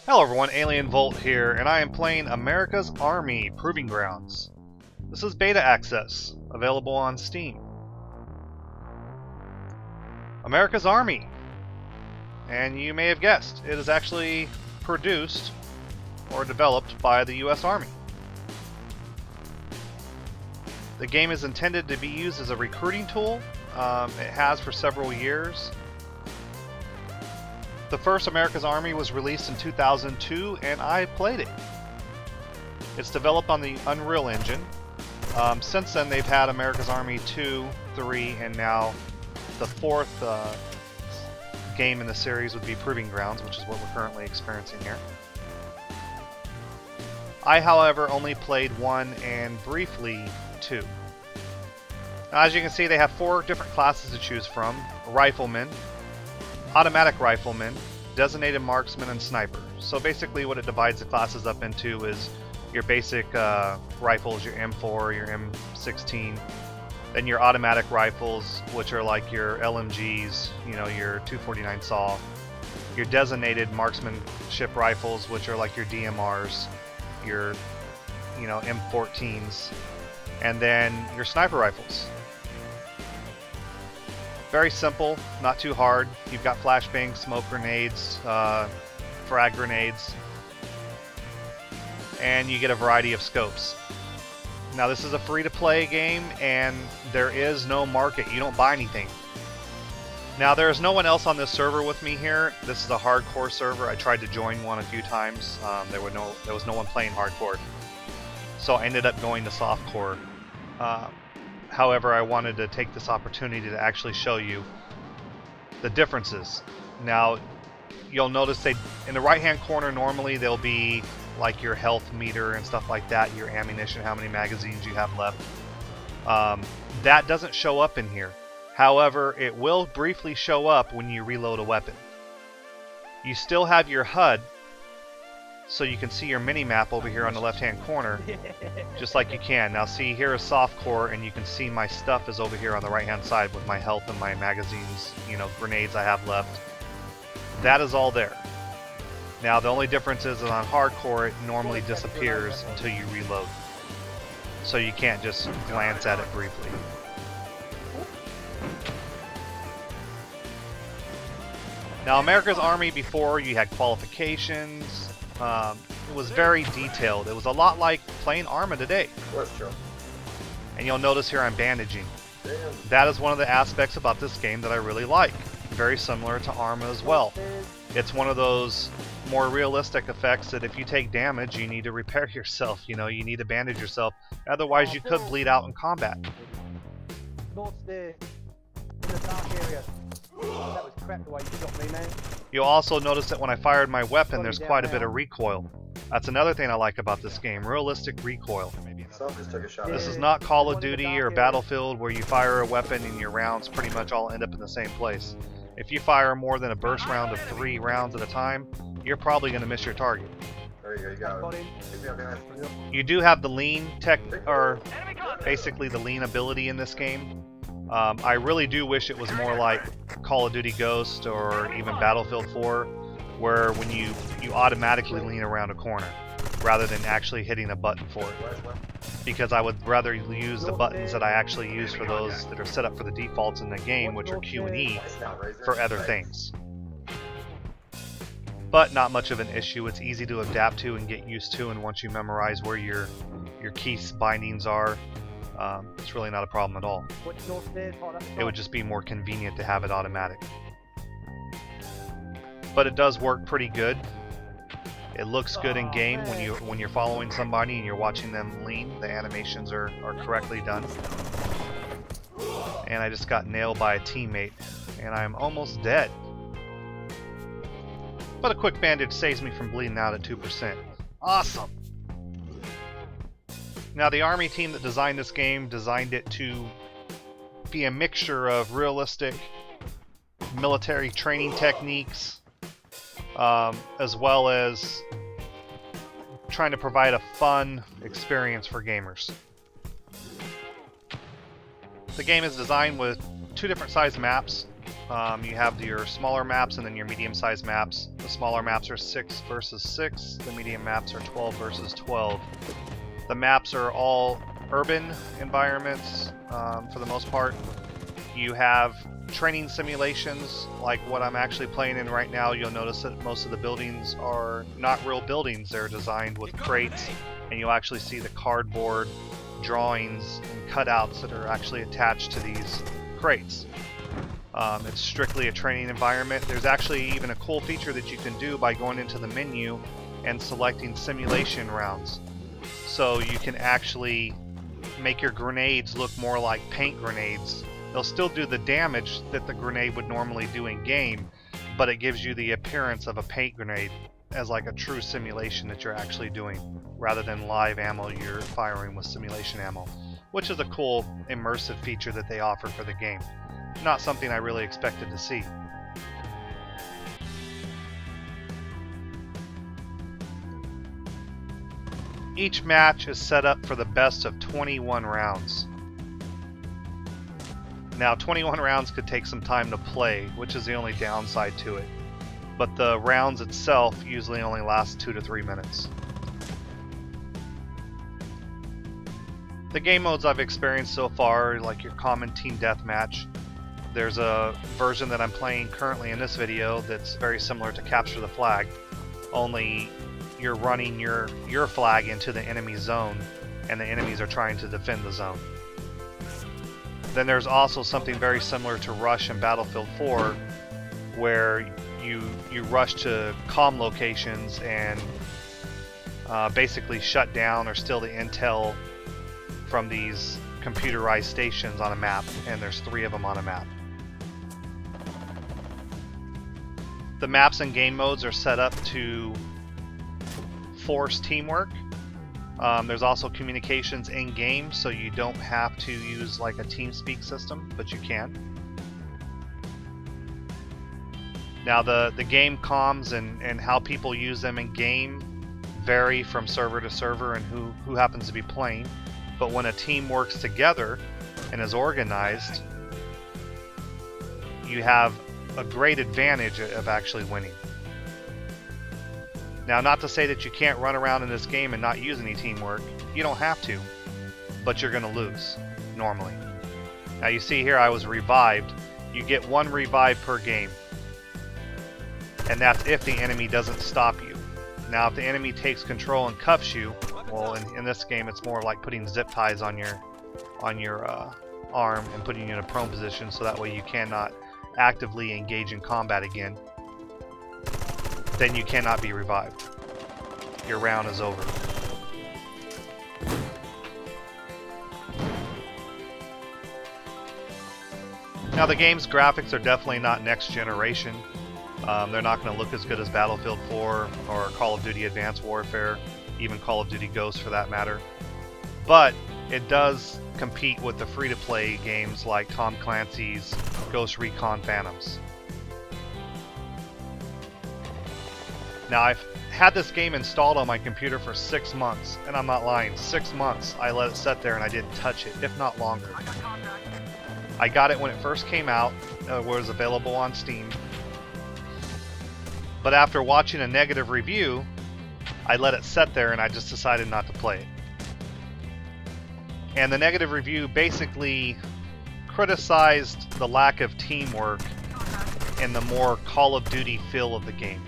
Hello everyone, Alien Volt here, and I am playing America's Army Proving Grounds. This is beta access, available on Steam. America's Army! And you may have guessed, it is actually produced or developed by the US Army. The game is intended to be used as a recruiting tool. It has for several years. The first America's Army was released in 2002, and I played it. It's developed on the Unreal Engine. Since then, they've had America's Army 2, 3, and now the fourth game in the series would be Proving Grounds, which is what we're currently experiencing here. I, however, only played 1 and briefly 2. Now, as you can see, they have 4 different classes to choose from: Rifleman, Automatic Rifleman, Designated Marksman, and Sniper. So basically what it divides the classes up into is your basic rifles, your M4, your M16, then your automatic rifles, which are like your LMGs, you know, your 249 SAW, your designated marksmanship rifles, which are like your DMRs, your, you know, M14s, and then your sniper rifles. Very simple, not too hard. You've got flashbangs, smoke grenades, frag grenades, and you get a variety of scopes. Now, this is a free-to-play game, and there is no market. You don't buy anything. Now, there is no one else on this server with me here. This is a hardcore server. I tried to join one a few times. There was no one playing hardcore, so I ended up going to softcore. However, I wanted to take this opportunity to actually show you the differences. Now, you'll notice in the right-hand corner, normally there'll be like your health meter and stuff like that, your ammunition, how many magazines you have left. That doesn't show up in here. However, it will briefly show up when you reload a weapon. You still have your HUD, so you can see your mini-map over here on the left-hand corner, just like you can. Now see, here is softcore, and you can see my stuff is over here on the right-hand side with my health and my magazines, you know, grenades I have left. That is all there. Now the only difference is that on hardcore, it normally disappears until you reload. So you can't just glance at it briefly. Now, America's Army before, you had qualifications. It was very detailed. It was a lot like playing Arma today. And you'll notice here I'm bandaging. That is one of the aspects about this game that I really like. Very similar to Arma as well. It's one of those more realistic effects that if you take damage, you need to repair yourself. You know, you need to bandage yourself. Otherwise, you could bleed out in combat. You'll also notice that when I fired my weapon, there's quite a bit of recoil. That's another thing I like about this game, realistic recoil. This is not Call of Duty or Battlefield where you fire a weapon and your rounds pretty much all end up in the same place. If you fire more than a burst round of 3 rounds at a time, you're probably going to miss your target. There you go. You do have the lean tech, or basically the lean ability in this game. I really do wish it was more like Call of Duty Ghost or even Battlefield 4, where when you automatically lean around a corner rather than actually hitting a button for it. Because I would rather use the buttons that I actually use for those that are set up for the defaults in the game, which are Q and E, for other things. But not much of an issue. It's easy to adapt to and get used to, and once you memorize where your key bindings are, it's really not a problem at all. It would just be more convenient to have it automatic. But it does work pretty good. It looks good in game when you're following somebody and you're watching them lean. The animations are correctly done. And I just got nailed by a teammate, and I'm almost dead. But a quick bandage saves me from bleeding out at 2%. Awesome! Now, the Army team that designed this game designed it to be a mixture of realistic military training techniques, as well as trying to provide a fun experience for gamers. The game is designed with 2 different size maps. You have your smaller maps and then your medium-sized maps. The smaller maps are 6 versus 6. The medium maps are 12 versus 12. The maps are all urban environments for the most part. You have training simulations like what I'm actually playing in right now. You'll notice that most of the buildings are not real buildings. They're designed with crates, and you'll actually see the cardboard drawings and cutouts that are actually attached to these crates. It's strictly a training environment. There's actually even a cool feature that you can do by going into the menu and selecting simulation rounds. So you can actually make your grenades look more like paint grenades. They'll still do the damage that the grenade would normally do in game, but it gives you the appearance of a paint grenade as like a true simulation that you're actually doing, rather than live ammo you're firing with simulation ammo, which is a cool immersive feature that they offer for the game. Not something I really expected to see. Each match is set up for the best of 21 rounds. Now, 21 rounds could take some time to play, which is the only downside to it. But the rounds itself usually only last 2 to 3 minutes. The game modes I've experienced so far, like your common team deathmatch, there's a version that I'm playing currently in this video that's very similar to Capture the Flag, only you're running your flag into the enemy zone, and the enemies are trying to defend the zone. Then there's also something very similar to Rush in Battlefield 4, where you rush to comm locations and basically shut down or steal the intel from these computerized stations on a map, and there's 3 of them on a map. The maps and game modes are set up to force teamwork. There's also communications in game, so you don't have to use like a TeamSpeak system, but you can. Now the game comms and how people use them in game vary from server to server and who happens to be playing. But when a team works together and is organized, you have a great advantage of actually winning. Now, not to say that you can't run around in this game and not use any teamwork. You don't have to, but you're going to lose, normally. Now, you see here I was revived. You get 1 revive per game. And that's if the enemy doesn't stop you. Now, if the enemy takes control and cuffs you, well, in this game it's more like putting zip ties on your arm and putting you in a prone position, so that way you cannot actively engage in combat again. Then you cannot be revived. Your round is over. Now the game's graphics are definitely not next generation. They're not going to look as good as Battlefield 4 or Call of Duty Advanced Warfare, even Call of Duty Ghosts for that matter. But it does compete with the free-to-play games like Tom Clancy's Ghost Recon Phantoms. Now, I've had this game installed on my computer for 6 months, and I'm not lying, 6 months I let it sit there and I didn't touch it, if not longer. I got it when it first came out, was available on Steam. But after watching a negative review, I let it sit there and I just decided not to play it. And the negative review basically criticized the lack of teamwork and the more Call of Duty feel of the game.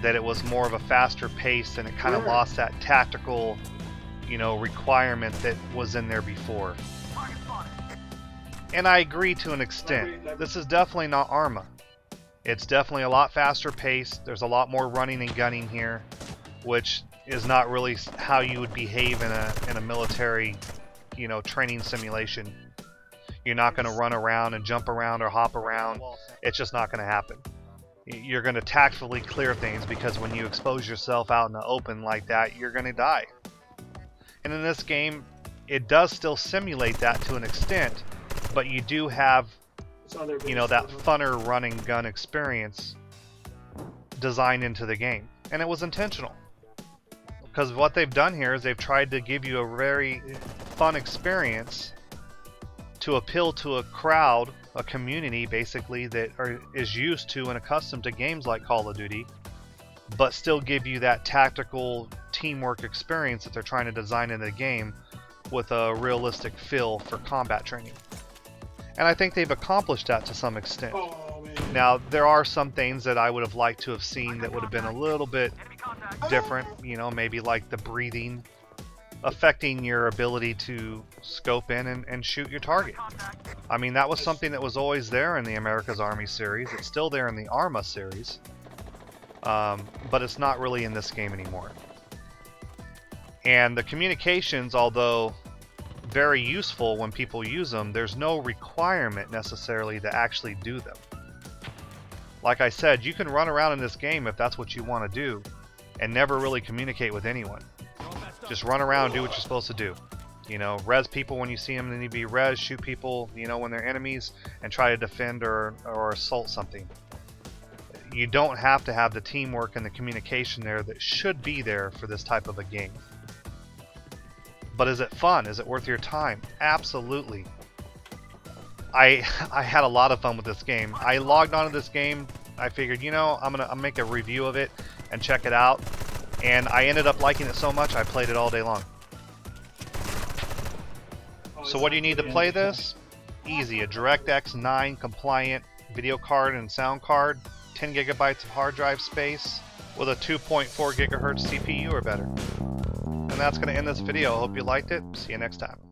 That it was more of a faster pace and it kind of lost that tactical, requirement that was in there before. And I agree to an extent. This is definitely not Arma. It's definitely a lot faster paced. There's a lot more running and gunning here, which is not really how you would behave in a military, training simulation. You're not going to run around and jump around or hop around. It's just not going to happen. You're going to tactfully clear things, because when you expose yourself out in the open like that, you're going to die. And in this game, it does still simulate that to an extent, but you do have, that funner run and gun experience designed into the game. And it was intentional. Because what they've done here is they've tried to give you a very fun experience to appeal to a crowd, a community basically that is used to and accustomed to games like Call of Duty, but still give you that tactical teamwork experience that they're trying to design in the game with a realistic feel for combat training. And I think they've accomplished that to some extent. Now, there are some things that I would have liked to have seen that would have been a little bit different, you know, maybe like the breathing affecting your ability to scope in and shoot your target. I mean, that was something that was always there in the America's Army series. It's still there in the Arma series, but it's not really in this game anymore. And the communications, although very useful when people use them, there's no requirement necessarily to actually do them. Like I said, you can run around in this game if that's what you want to do and never really communicate with anyone. Just run around, do what you're supposed to do. You know, res people when you see them, they need to be res, shoot people, you know, when they're enemies, and try to defend or assault something. You don't have to have the teamwork and the communication there that should be there for this type of a game. But is it fun? Is it worth your time? Absolutely. I had a lot of fun with this game. I logged onto this game. I figured, you know, I'm gonna make a review of it and check it out. And I ended up liking it so much, I played it all day long. So what do you need to play this? Easy, a DirectX 9 compliant video card and sound card, 10 gigabytes of hard drive space, with a 2.4 gigahertz CPU or better. And that's going to end this video. I hope you liked it. See you next time.